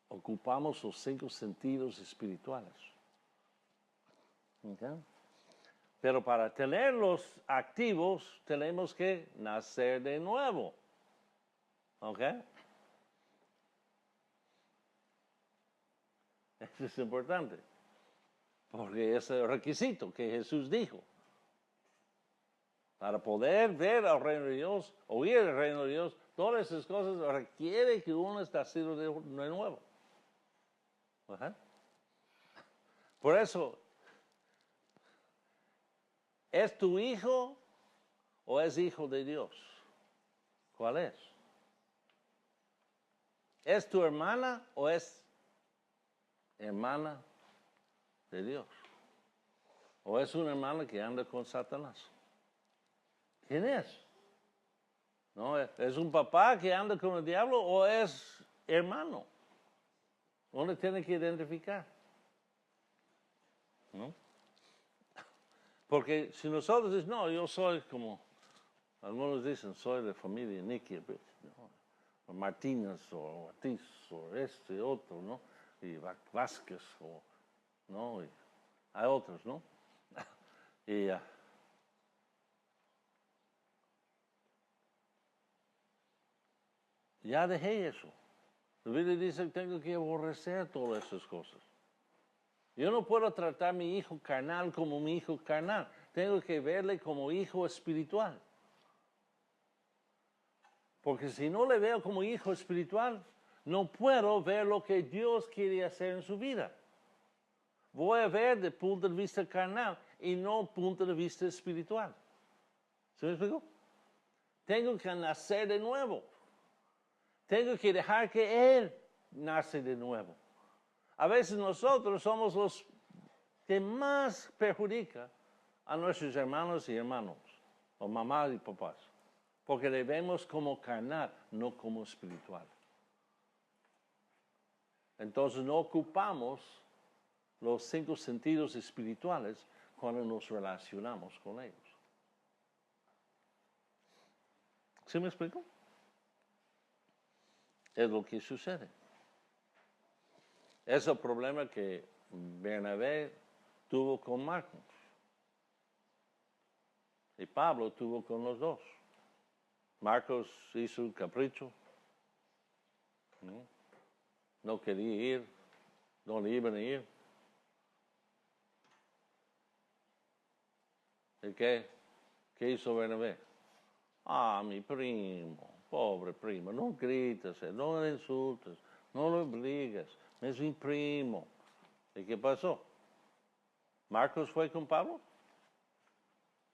ocupamos los 5 sentidos espirituales. ¿Okay? Pero para tenerlos activos tenemos que nacer de nuevo. ¿Ok? Eso es importante. Porque es el requisito que Jesús dijo. Para poder ver al reino de Dios, oír el reino de Dios, todas esas cosas requiere que uno esté nacido de nuevo. ¿Okay? Por eso, ¿es tu hijo o es hijo de Dios? ¿Cuál es? ¿Es tu hermana o es hermana de Dios? ¿O es una hermana que anda con Satanás? ¿Quién es? ¿No? ¿Es un papá que anda con el diablo o es hermano? Uno tiene que identificar. ¿No? Porque si nosotros decimos, no, yo soy como, algunos dicen, soy de familia níquea. o Martínez, o Ortiz, o este, otro, ¿no? Y Vázquez, o, ¿no? Y hay otros, ¿no? Y ya dejé eso. La Biblia dice que tengo que aborrecer todas esas cosas. Yo no puedo tratar a mi hijo carnal como mi hijo carnal. Tengo que verle como hijo espiritual. Porque si no le veo como hijo espiritual, no puedo ver lo que Dios quiere hacer en su vida. Voy a ver de punto de vista carnal y no punto de vista espiritual. ¿Se me explicó? Tengo que nacer de nuevo. Tengo que dejar que Él nace de nuevo. A veces nosotros somos los que más perjudican a nuestros hermanos y hermanos, o mamás y papás, porque le vemos como carnal, no como espiritual. Entonces no ocupamos los 5 sentidos espirituales cuando nos relacionamos con ellos. ¿Sí me explico? Es lo que sucede. Es el problema que Bernabé tuvo con Marcos. Y Pablo tuvo con los dos. Marcos hizo un capricho. No quería ir. No le iban a ir. ¿Y qué hizo Bernabé? Mi primo, pobre primo, no grites, no le insultes, no lo obligues, es mi primo. ¿Y qué pasó? ¿Marcos fue con Pablo?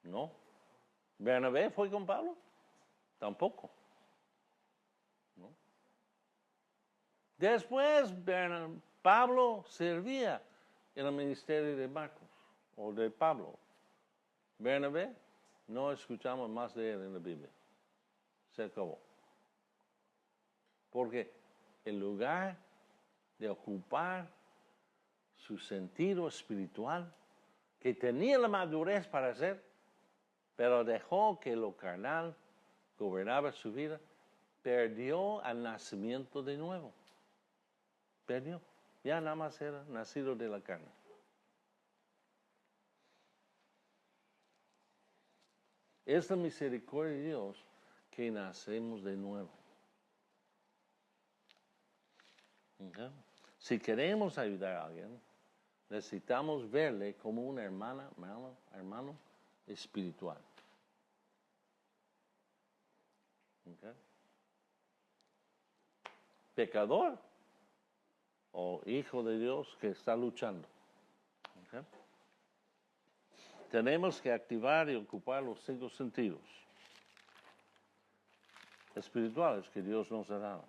No. ¿Bernabé fue con Pablo? Tampoco. ¿No? Después Pablo servía en el ministerio de Marcos o de Pablo. Bernabé, no escuchamos más de él en la Biblia. Se acabó. Porque en lugar de ocupar su sentido espiritual, que tenía la madurez para hacer, pero dejó que lo carnal gobernaba su vida, perdió al nacimiento de nuevo. Perdió. Ya nada más era nacido de la carne. Es la misericordia de Dios que nacemos de nuevo. ¿Okay? Si queremos ayudar a alguien, necesitamos verle como una hermano espiritual. ¿Okay? Pecador o hijo de Dios que está luchando. ¿Okay? Tenemos que activar y ocupar los 5 sentidos espirituales que Dios nos ha dado.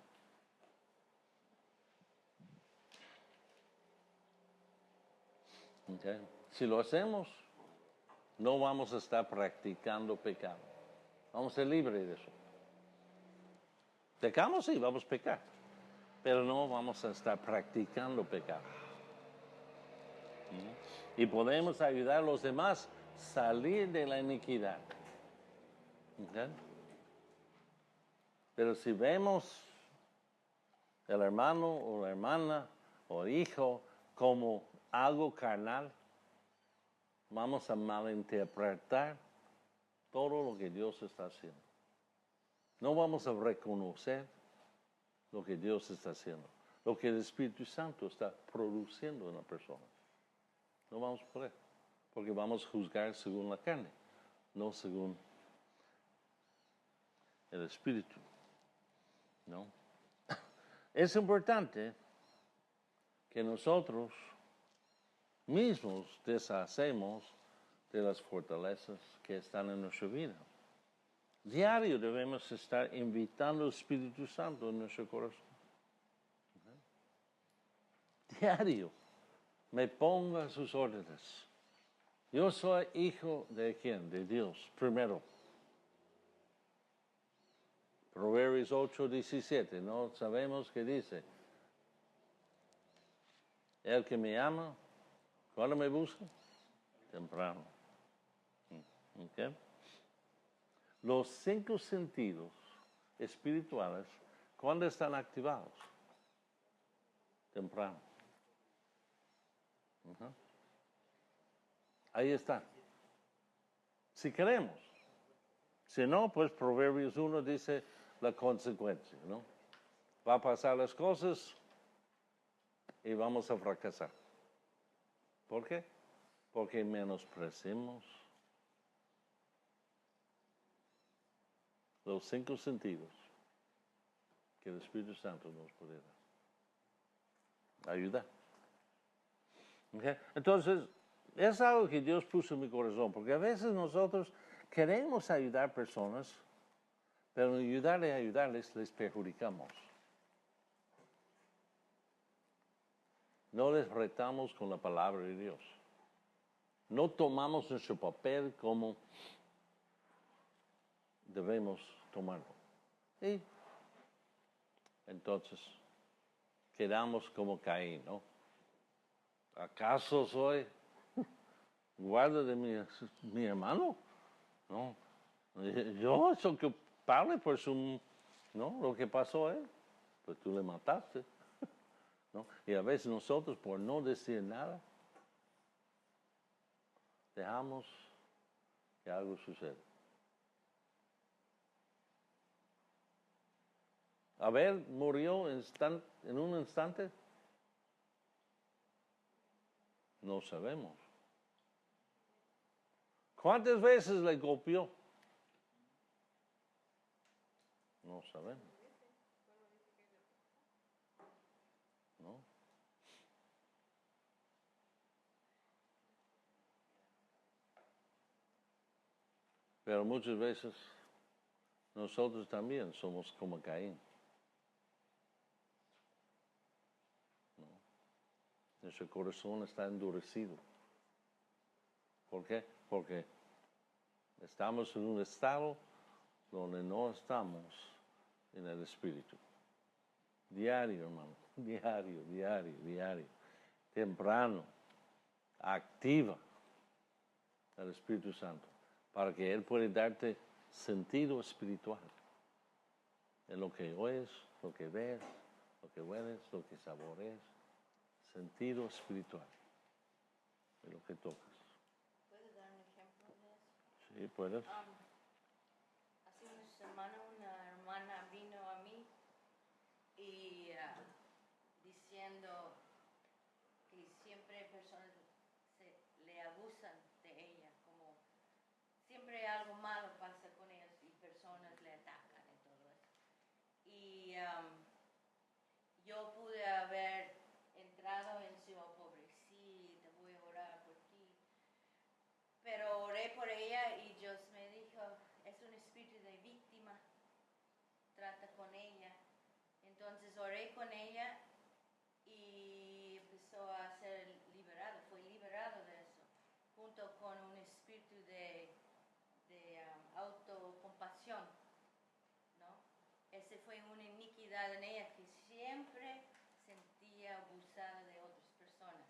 ¿Okay? Si lo hacemos, no vamos a estar practicando pecado. Vamos a ser libres de eso. Pecamos, sí, vamos a pecar, pero no vamos a estar practicando pecado. Y podemos ayudar a los demás a salir de la iniquidad. ¿Okay? Pero si vemos el hermano o la hermana o el hijo como algo carnal, vamos a malinterpretar todo lo que Dios está haciendo. No vamos a reconocer lo que Dios está haciendo, lo que el Espíritu Santo está produciendo en la persona. No vamos a poder, porque vamos a juzgar según la carne, no según el Espíritu. ¿No? Es importante que nosotros mismos deshacemos de las fortalezas que están en nuestra vida. Diario debemos estar invitando al Espíritu Santo en nuestro corazón. Diario. Me pongo a sus órdenes. Yo soy hijo de ¿quién? De Dios, primero. Proverbios 8:17, ¿no? Sabemos que dice, el que me ama, ¿cuándo me busca? Temprano. ¿Okay? Los 5 sentidos espirituales ¿Cuándo están activados? Temprano. Ujú. Ahí está. Si queremos. Si no, pues Proverbios 1 dice la consecuencia, ¿no? Va a pasar las cosas y vamos a fracasar. ¿Por qué? Porque menospreciamos los 5 sentidos que el Espíritu Santo nos puede dar. Ayuda. ¿Okay? Entonces, es algo que Dios puso en mi corazón, porque a veces nosotros queremos ayudar personas, pero en ayudarles, les perjudicamos. No les retamos con la palabra de Dios. No tomamos nuestro papel como debemos tomarlo. Y entonces quedamos como Caín, ¿no? ¿Acaso soy guarda de mi hermano? No. Yo soy culpable por ¿no? Lo que pasó a él. Pues tú le mataste. ¿No? Y a veces nosotros, por no decir nada, dejamos que algo suceda. Abel murió en un instante. No sabemos. ¿Cuántas veces le golpeó? No sabemos. ¿No? Pero muchas veces nosotros también somos como Caín. ¿No? Nuestro corazón está endurecido. ¿Por qué? Porque estamos en un estado donde no estamos en el Espíritu. Diario, hermano. Diario. Temprano. Activa el Espíritu Santo para que Él pueda darte sentido espiritual en lo que oyes, lo que ves, lo que hueles, lo que saboreas. Sentido espiritual en lo que tocas. ¿Puedo dar un ejemplo de eso? Sí, puedes. Hace una semana una hermana vino a mí y diciendo que siempre personas le abusan de ella, como siempre algo malo pasa con ellos y personas le atacan y todo eso. Y yo pude haber entrado en su pobrecita, voy a orar por ti. Pero oré por ella y Dios me dijo, es un espíritu de víctima, trata con ella. Entonces oré con ella y empezó a ser liberado, fue liberado de eso, junto con un espíritu de autocompasión, ¿no? Ese fue una iniquidad en ella que siempre sentía abusada de otras personas,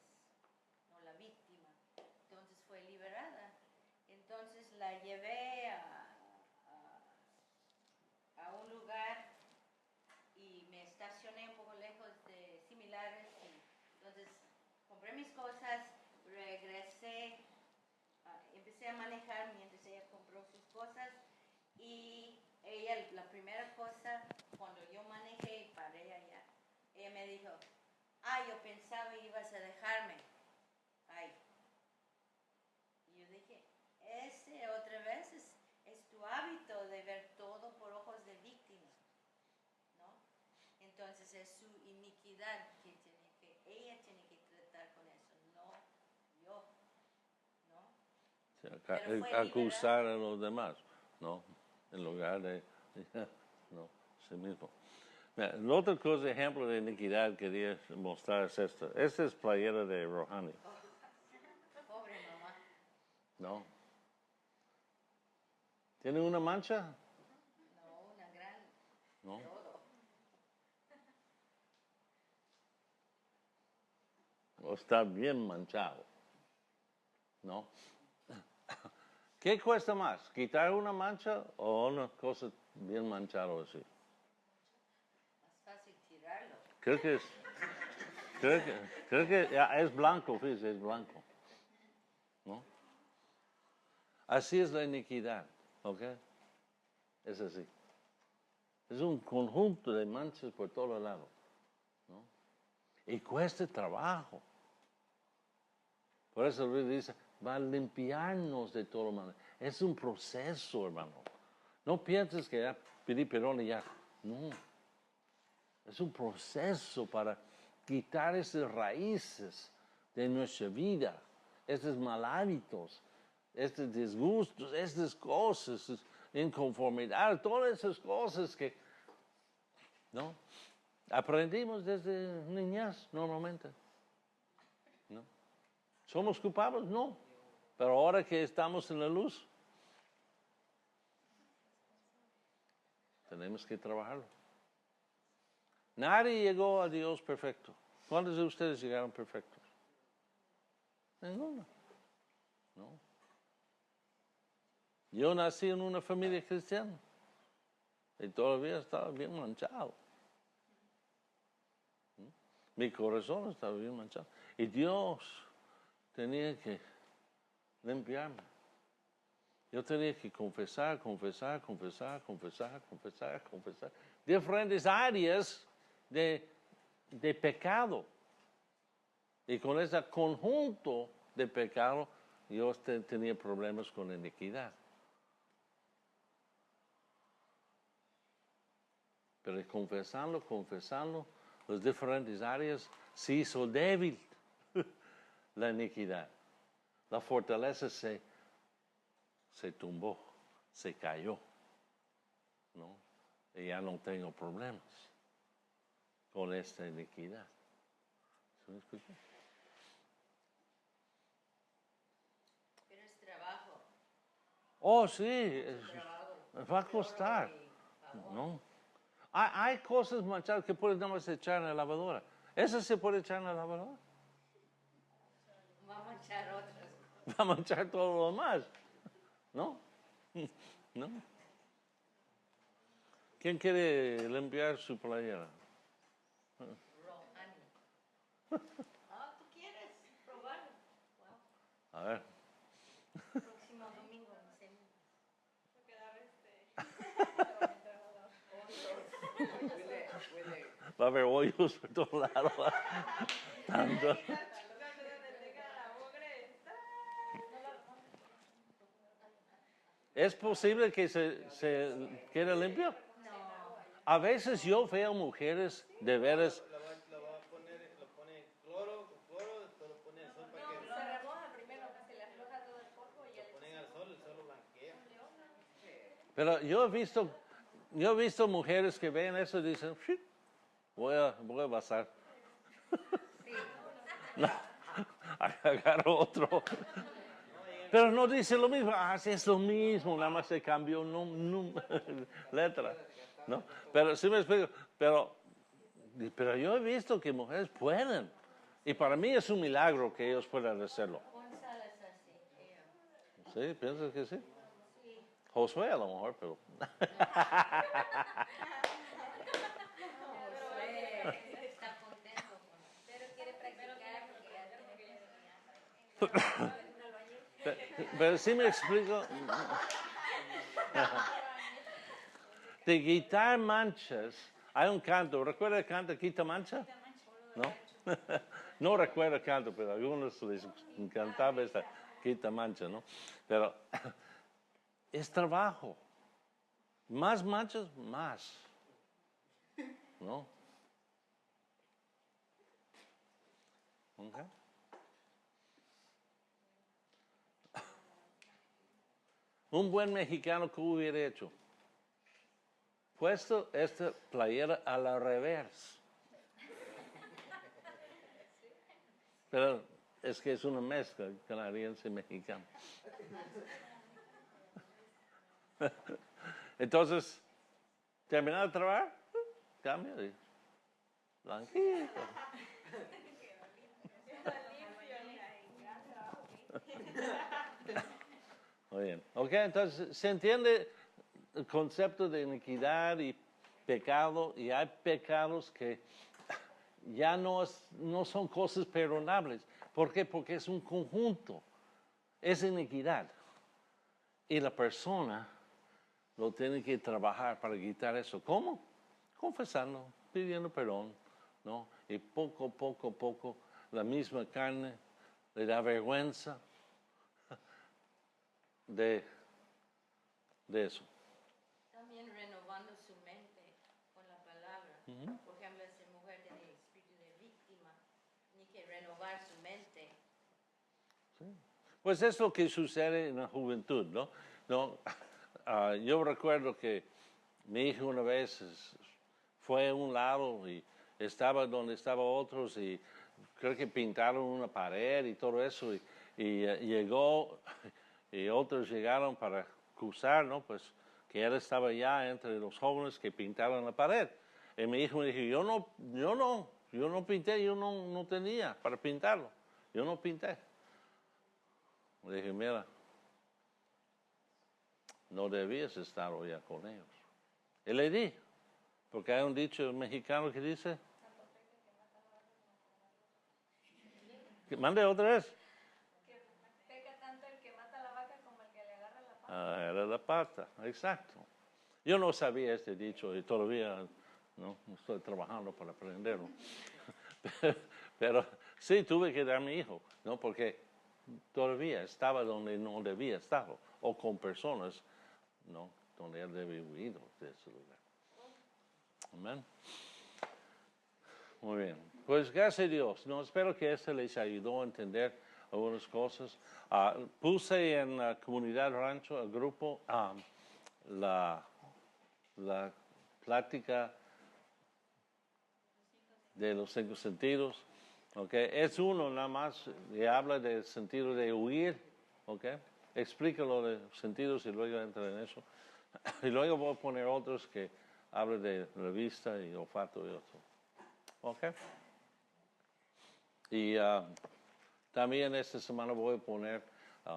no la víctima. Entonces fue liberada. Entonces la llevé a un lugar y me estacioné un poco lejos de similares. Entonces compré mis cosas, regresé, empecé a manejar mientras ella compró sus cosas y ella, la primera cosa, cuando yo manejé y paré allá, ella me dijo, yo pensaba ibas a dejarme. Ay. Y yo dije, ese otra vez es tu hábito de ver todo por ojos de víctima, ¿no? Entonces es su iniquidad que ella tiene que tratar con eso, no yo, ¿no? O sea, acusar a los demás, ¿no? En lugar de, no, sí mismo. Mira, la otra cosa, ejemplo de iniquidad que quería mostrar es esto. Esta es playera de Rohani. Pobre mamá. ¿No? ¿Tiene una mancha? No, una gran. No. Todo. O está bien manchado. ¿No? ¿Qué cuesta más? ¿Quitar una mancha o una cosa bien manchada así? Creo que es, creo que ya es blanco, fíjese, es blanco. ¿No? Así es la iniquidad, ¿ok? Es así. Es un conjunto de manchas por todos lados, ¿no? Y cuesta trabajo. Por eso el rey dice, va a limpiarnos de todo mal. Es un proceso, hermano. No pienses que ya pedí perdón y ya. No. Es un proceso para quitar esas raíces de nuestra vida, estos mal hábitos, estos disgustos, estas cosas, inconformidad, todas esas cosas que, ¿no? Aprendimos desde niñez normalmente, ¿no? ¿Somos culpables? No. Pero ahora que estamos en la luz, tenemos que trabajarlo. Nadie llegó a Dios perfecto. ¿Cuántos de ustedes llegaron perfectos? Ninguno. No. Yo nací en una familia cristiana y todavía estaba bien manchado. Mi corazón estaba bien manchado. Y Dios tenía que limpiarme. Yo tenía que confesar. Diferentes áreas de pecado. Y con ese conjunto de pecado, yo tenía problemas con iniquidad. Pero confesando las diferentes áreas, se hizo débil la iniquidad. La fortaleza se tumbó, se cayó, ¿no? Y ya no tengo problemas con esta iniquidad. ¿Se me escucha? Pero es trabajo. Oh, sí, va a costar, ¿no? Hay cosas manchadas que puedes nada más echar en la lavadora. ¿Eso se puede echar en la lavadora? Va a manchar otras. Va a manchar todo lo demás, ¿no? ¿No? ¿Quién quiere limpiar su playera? Ah, ¿tú quieres probarlo? Wow. A ver. Próximo domingo enseño. Va a haber hoyos por todos lados. Tanto. ¿Es posible que se quede limpio? No. A veces yo veo mujeres de veras. Lo pone cloro, después lo pone al sol para que Se remoja primero, que se le afloja todo el polvo y ya lo ponen al sol, el sol lo blanquea. Pero yo he visto mujeres que ven eso y dicen, "Shit, voy a basar." No, agarro otro. Pero no dice lo mismo. Sí, es lo mismo, nada más se cambió letra, ¿no? Pero sí me explico. Pero yo he visto que mujeres pueden. Y para mí es un milagro que ellos puedan hacerlo. González así. ¿Sí? ¿Piensas que sí? Sí. Josué a lo mejor, pero... Está contento con. Pero quiere practicar porque ya tiene que Pero sí me explico. De quitar manchas, hay un canto, ¿recuerda el canto Quita Mancha? ¿No? No recuerdo el canto, pero a algunos les encantaba esta Quita Mancha, ¿no? Pero es trabajo. Más manchas, más. ¿No? Okay. Un buen mexicano, ¿qué hubiera hecho? Puesto esta playera a la revés. Pero es que es una mezcla canadiense y mexicana. Entonces, terminar de trabajar, cambia y blanquito. Muy bien. Ok, entonces, ¿se entiende el concepto de iniquidad y pecado? Y hay pecados que ya no son cosas perdonables. ¿Por qué? Porque es un conjunto, es iniquidad. Y la persona lo tiene que trabajar para quitar eso. ¿Cómo? Confesando, pidiendo perdón, ¿no? Y poco, la misma carne le da vergüenza de eso. También renovando su mente con la palabra. Por ejemplo, esa mujer tiene espíritu de víctima, tiene que renovar su mente. Sí. Pues es lo que sucede en la juventud, ¿no? Yo recuerdo que mi hijo una vez fue a un lado y estaba donde estaban otros y creo que pintaron una pared y todo eso y llegó y otros llegaron para cruzar, ¿no? Pues que él estaba ya entre los jóvenes que pintaron la pared. Y mi hijo me dijo, yo no pinté, yo no tenía para pintarlo, yo no pinté. Le dije, mira, no debías estar hoy con ellos. Y le di, porque hay un dicho mexicano que dice, mande otra vez. Que peca tanto el que mata la vaca como el que le agarra la pata. Era la pata, exacto. Yo no sabía este dicho y todavía no estoy trabajando para aprenderlo. Pero sí tuve que dar a mi hijo, ¿no? Porque todavía estaba donde no debía estar, o con personas, ¿no? Donde él debe huir de ese lugar. Amén. Muy bien. Pues gracias a Dios. No, espero que esto les ayudó a entender algunas cosas. Puse en la comunidad rancho, el grupo, la plática de los 5 sentidos. Okay. Es uno nada más, y habla del sentido de huir. Okay. Explica lo de sentidos y luego entra en eso. Y luego voy a poner otros que hablan de la vista y olfato y otro. Ok. Y también esta semana voy a poner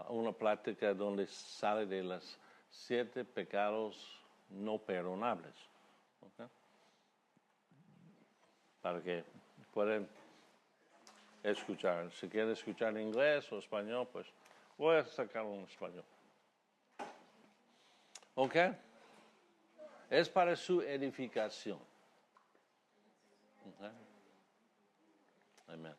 una plática donde sale de los 7 pecados no perdonables. Okay. Para que puedan escuchar. Si quieren escuchar en inglés o español, pues voy a sacarlo en español. ¿Ok? Es para su edificación. Okay. Amén.